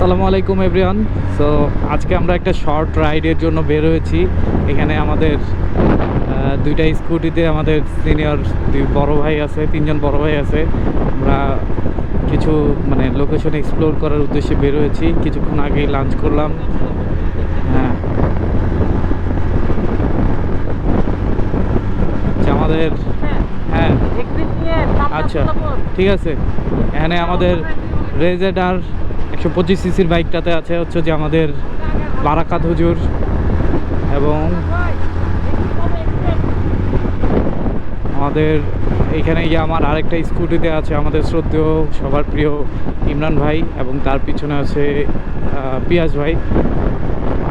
আসসালামু আলাইকুম everyone. So আজকে আমরা একটা শর্ট রাইডের জন্য বের হয়েছি। এখানে আমাদের দুইটা স্কুটিতে আমাদের সিনিয়র দুই বড় ভাই আছে, তিনজন বড় ভাই আছে। আমরা কিছু লোকেশন এক্সপ্লোর করার উদ্দেশ্যে বের হয়েছি। কিছুক্ষণ আগেই লাঞ্চ করলাম। হ্যাঁ, আমাদের হ্যাঁ আচ্ছা ঠিক আছে। এখানে আমাদের রেজেডার 125 সিসির বাইকটাতে আছে হচ্ছে যে আমাদের বারাকাত হুজুর, এবং আমাদের এইখানে গিয়ে আমার আরেকটা স্কুটিতে আছে আমাদের শ্রদ্ধেয় সবার প্রিয় ইমরান ভাই, এবং তার পিছনে আছে পিয়াজ ভাই।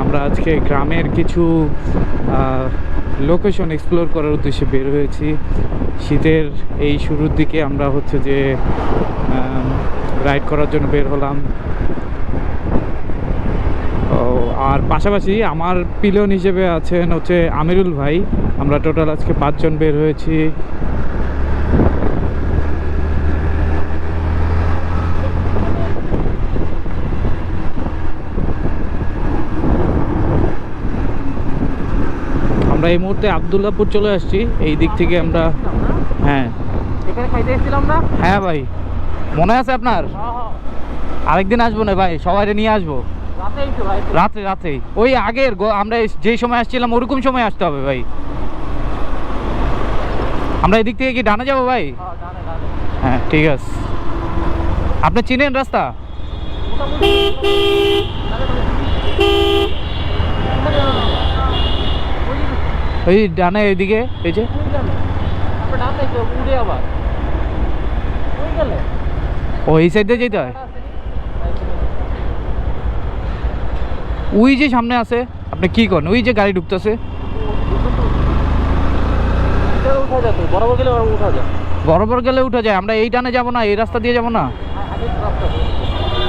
আমরা আজকে গ্রামের কিছু লোকেশন এক্সপ্লোর করার উদ্দেশ্যে বের হয়েছি। শীতের এই শুরুর দিকে আমরা হচ্ছে যে রাইড করার জন্য বের হলাম। আর পাশাপাশি আমার পিলিয়ন হিসেবে আছেন হচ্ছে আমিরুল ভাই। আমরা টোটাল আজকে 5 জন বের হয়েছি। আমরা এই মুহূর্তে আবদুল্লাপুর চলে আসছি। এই দিক থেকে আমরা হ্যাঁ এখানে খাইতে এসেছিলাম না। হ্যাঁ ভাই, মনে আছে আপনার? আরেকদিন আসবো না ভাই, সবাই নিয়ে আসবো। রাত্রে রাত্রে ওই আগের আমরা যেই সময় আসছিলাম ওরকম সময় আসতে হবে ভাই। আমরা এদিক থেকে কি ডানে যাবো ভাই? হ্যাঁ ঠিক আছে। আপনি চিনেন রাস্তা? ওই ডানে এদিকে এই যে ওই সাইডে যেতে হয়। ওই যে সামনে আছে, আপনি কি করেন? ওই যে গাড়ি ঢুকতেছে, বরাবর গেলে উঠা যায়। আমরা এই ডানে যাবো না, এই রাস্তা দিয়ে যাবো না?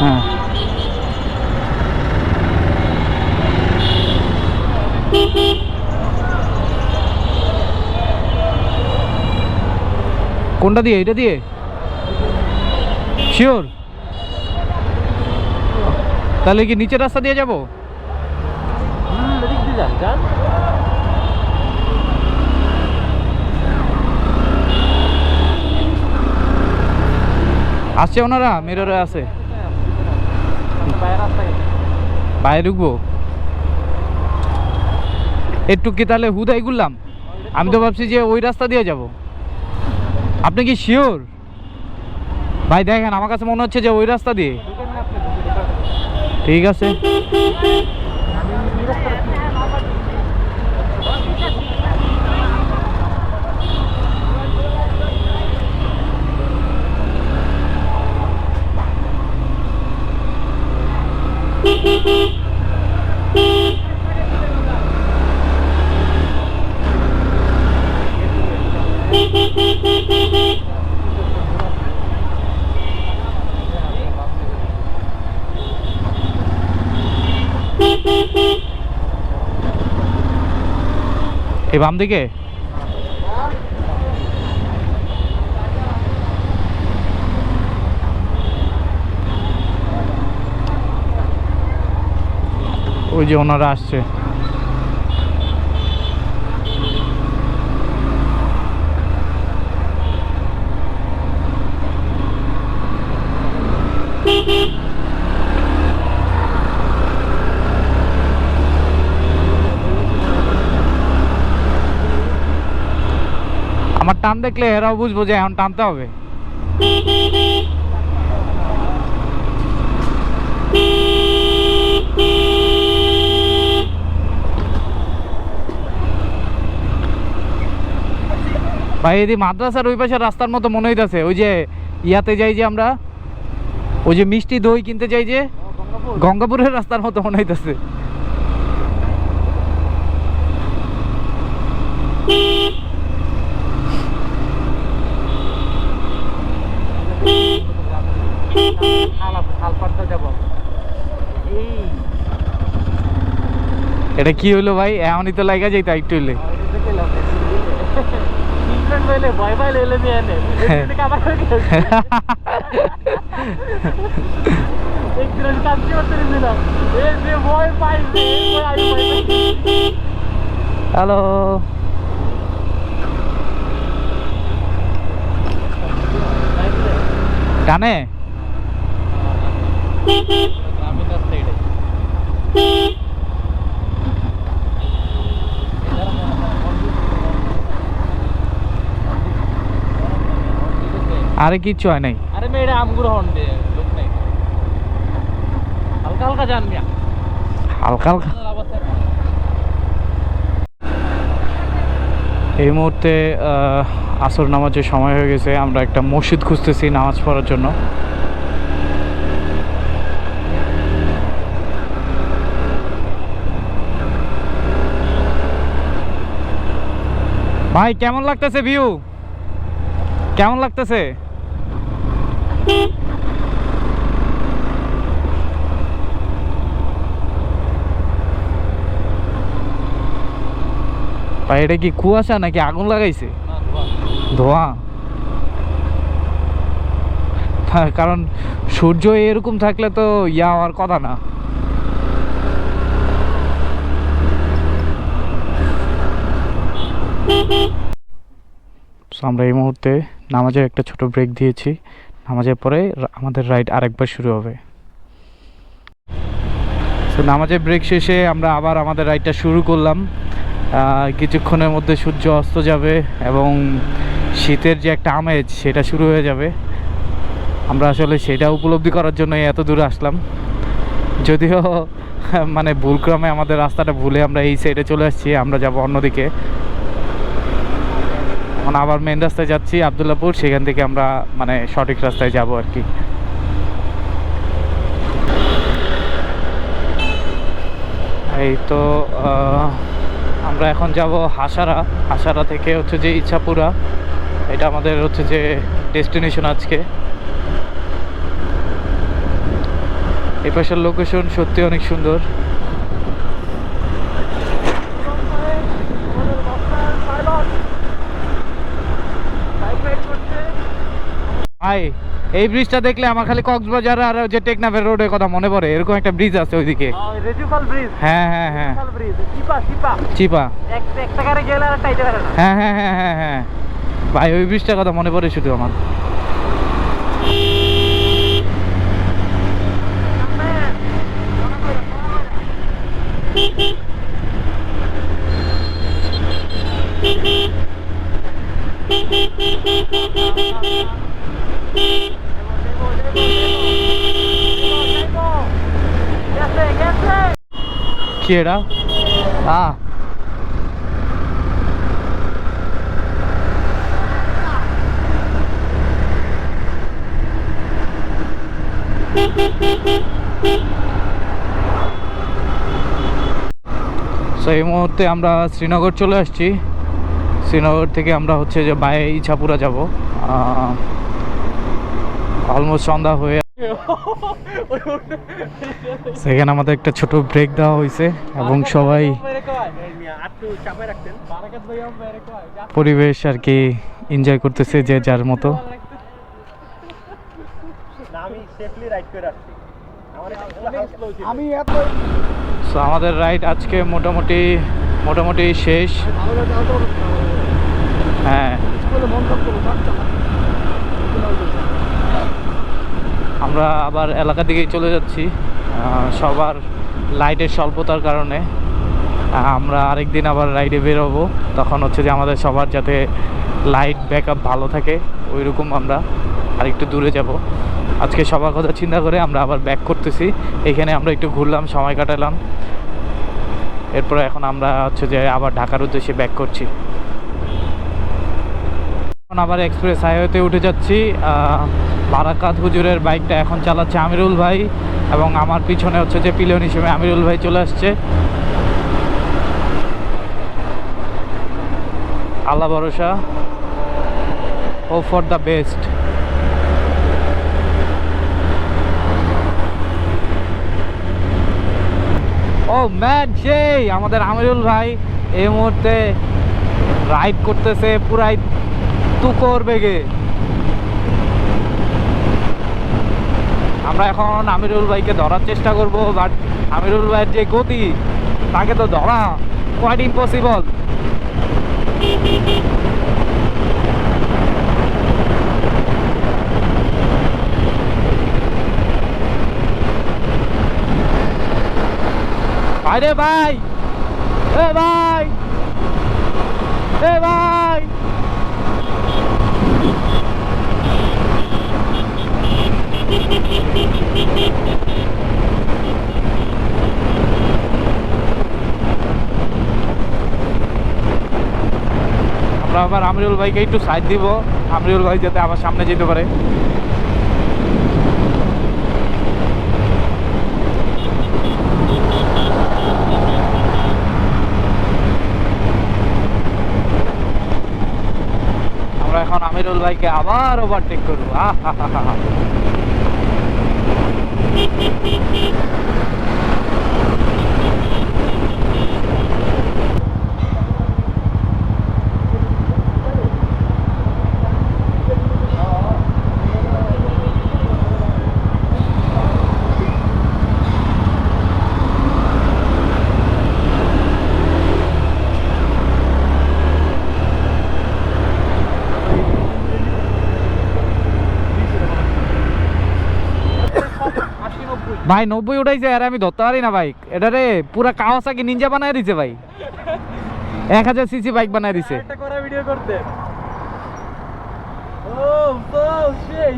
হ্যাঁ কোনটা দিয়ে? এটা দিয়ে শিওর? তাহলে কি নিচের রাস্তা দিয়ে যাবো? আসছে ওনারা, মেররে আছে, বাইরে ঢুকবো একটু কি? তাহলে হুদাই ঘুরলাম। আমি তো ভাবছি যে ওই রাস্তা দিয়ে যাব। আপনি কি শিওর ভাই? দেখেন আমার কাছে মনে হচ্ছে যে ওই রাস্তা দিয়ে। ঠিক আছে। এই বাম দিকে ওই যে ওনারা আসছে। আমার টান দেখলে এরাও বুঝবো যে এখন টানতে হবে। ভাই এদি মাদ্রাসার ওই পাশে রাস্তার মতো মনে হইতেছে। ওই যে ইয়াতে যাই যে আমরা, ওই যে মিষ্টি দই কিনতে যাই যে, গঙ্গাপুরের রাস্তার মতো মনে হইতেছে। এটা কি হলো ভাই? এমনই তো লাগা যাইতো একটু হইলে। ভয় পাইলে হ্যালো, ডানে আরে কিচ্ছু হয় নাই। আরে মেয়েরা আমগুলো হন দে লোক নাই, হালকা হালকা যান মিয়া, হালকা হালকা। এই মুহূর্তে আসর নামাজের সময় হয়ে গেছে। আমরা একটা মসজিদ খুঁজতেছি নামাজ পড়ার জন্য। ভাই কেমন লাগতেছে ভিউ? কেমন লাগতেছে? ভাই এটা কি কুয়াশা নাকি আগুন লাগাইছে? ধোঁয়া। হ্যাঁ, কারণ সূর্য এরকম থাকলে তো ইয়া হওয়ার কথা না। So, আমরা এই মুহূর্তে নামাজের একটা ছোট ব্রেক দিয়েছি। নামাজের পরে আমাদের রাইড আরেকবার শুরু হবে। তো নামাজের ব্রেক শেষে আমরা আবার আমাদের রাইডটা শুরু করলাম। কিছুক্ষণের মধ্যে সূর্য অস্ত যাবে এবং শীতের যে একটা আমেজ সেটা শুরু হয়ে যাবে। আমরা আসলে সেটা উপলব্ধি করার জন্য এত দূরে আসলাম, যদিও মানে ভুলক্রমে আমাদের রাস্তাটা ভুলে আমরা এই সাইডে চলে আসছি। আমরা যাব অন্যদিকে। এখন আবার মেন রাস্তায় যাচ্ছি আবদুল্লাপুর, সেখান থেকে আমরা মানে সঠিক রাস্তায় যাব আর কি। এই তো আমরা এখন যাব হাসারা। হাসারা থেকে হচ্ছে যে ইচ্ছাপুরা, এটা আমাদের হচ্ছে যে ডেস্টিনেশন আজকে। এই পাশের লোকেশন সত্যি অনেক সুন্দর। ভাই এই ব্রিজটা দেখলে আমার খালি কক্সবাজার আর যে টেকনাফের রোডের কথা মনে পড়ে। এরকম একটা ব্রিজ আছে ওইদিকে। হ্যাঁ হ্যাঁ হ্যাঁ, চিপা। হ্যাঁ হ্যাঁ হ্যাঁ হ্যাঁ হ্যাঁ ভাই, ওই ব্রিজটার কথা মনে পড়ে শুধু আমার। কি এটা? এই মুহূর্তে আমরা শ্রীনগর চলে আসছি। শ্রীনগর থেকে আমরা হচ্ছে যে বাই ইছাপুরা যাব। অলমোস্ট সন্ধ্যা হয়ে, সেখানে আমাদের একটা ছোট ব্রেক দেওয়া হয়েছে এবং সবাই পরিবেশ আর কি এনজয় করতেছে যে যার মতো। আমাদের রাইড আজকে মোটামুটি শেষ। হ্যাঁ, আমরা আবার এলাকা দিকেই চলে যাচ্ছি। সবার লাইটের স্বল্পতার কারণে আমরা আরেকদিন আবার রাইডে বেরোবো। তখন হচ্ছে যে আমাদের সবার যাতে লাইট ব্যাকআপ ভালো থাকে ওইরকম আমরা আরেকটু দূরে যাব। আজকে সবার কথা চিন্তা করে আমরা আবার ব্যাক করতেছি। এখানে আমরা একটু ঘুরলাম, সময় কাটালাম। এরপরে এখন আমরা হচ্ছে যে আবার ঢাকার উদ্দেশ্যে ব্যাক করছি। এখন আবার এক্সপ্রেস হাইওয়েতে উঠে যাচ্ছি। বারাকাত হুজুরের বাইকটা এখন চালাচ্ছে আমিরুল ভাই এবং আমার পিছনে হচ্ছে যে পিলিয়ন হিসেবে আমিরুল ভাই চলে আসছে। আল্লাহ ভরসা, hope for the best. Oh man, সেই আমাদের আমিরুল ভাই এই মুহূর্তে রাইড করতেছে পুরাই তুকর বেগে। আমরা এখন আমিরুল ভাইকে ধরার চেষ্টা করব, বাট আমিরুল ভাইয়ের যে গতি তাকে তো ধরা কোয়াইট ইম্পসিবল। আরে ভাই, এ ভাই, এ ভাই, আমরা আবার আমিরুল ভাইকে একটু সাইড দিব, আমিরুল ভাই যাতে আবার সামনে যেতে পারে। আমরা এখন আমিরুল ভাইকে আবার ওভারটেক করবো। ভাই 90 উঠাইছে, আরে আমি ধরতে পারি না বাইক এটা রে, পুরা কাওয়াসাকি নিনজা বানায় দিছে ভাই, 1000 সিসি বাইক বানায় দিছে। একটা করে ভিডিও করতে। ও তো সেই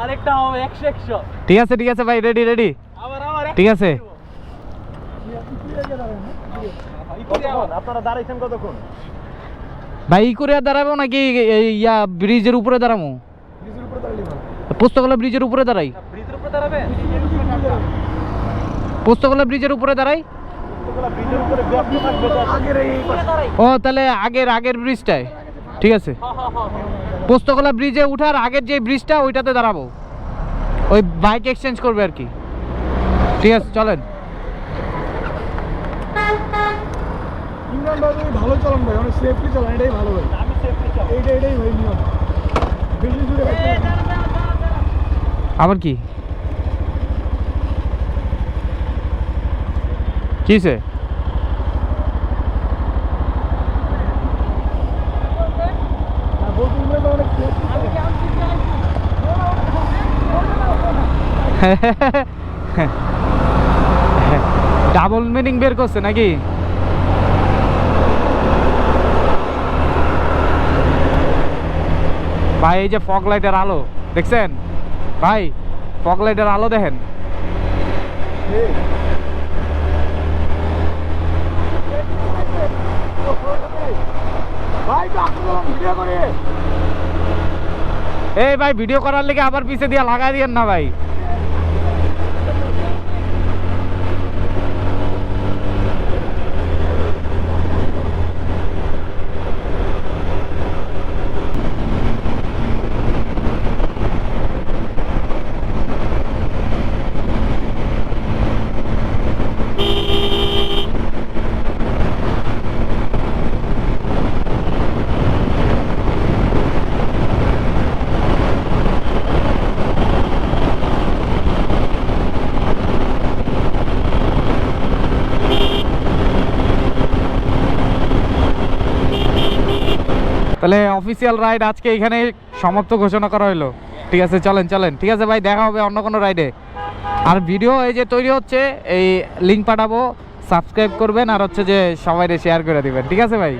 আরেকটা হবে 100 ঠিক আছে ঠিক আছে ভাই, রেডি রেডি, আবার ঠিক আছে। আপনারা দাঁড়াইছেন কতক্ষণ? ভাই ই করে দাঁড়াবো নাকি এই ইয়া ব্রিজের উপরে দাঁড়াবো? ব্রিজের উপরে দাঁড়ালে ভালো। পোস্তকলা ব্রিজের উপরে দাঁড়াই, ব্রিজের উপরে দাঁড়াবে? পোস্তকলা ব্রিজের উপরে দাঁড়াই। ব্রিজের উপরে ব্যস্ত থাকবে তো আগের এই ও তাহলে আগের ব্রিজটায়, ঠিক আছে। পোস্তকলা ব্রিজে উঠার আগের যে ব্রিজটা ওইটাতে দাঁড়াবো, ওই বাইক এক্সচেঞ্জ করবে আর কি। ঠিক আছে চলেন। ইমরান ভাই তুমি ভালো চালান ভাই, অনেক সেফলি চালান, এটাই ভালো ভাই। আমি সেফটি চাও। এটাই ভাই নিয়ম, বেশি জুড়ে ভাই আবার কি কিসে? বলতে ইমরান ভাই অনেক সেফলি ডাবল মিনিং বের করছে নাকি? ভাই এই যে ফগ লাইটের আলো দেখছেন ভাই, ফগ লাইটের আলো দেখেন। ভাই তো আপনি ভিডিও করে এই ভাই ভিডিও করার লেগে আবার পিছে দিয়া লাগাই দিয়েন না ভাই। তাহলে অফিসিয়াল রাইড আজকে এখানে সমাপ্ত ঘোষণা করা হলো। ঠিক আছে চলেন চলেন, ঠিক আছে ভাই, দেখা হবে অন্য কোনো রাইডে। আর ভিডিও এই যে তৈরি হচ্ছে, এই লিঙ্ক পাঠাবো, সাবস্ক্রাইব করবেন আর হচ্ছে যে সবাই শেয়ার করে দিবেন, ঠিক আছে ভাই।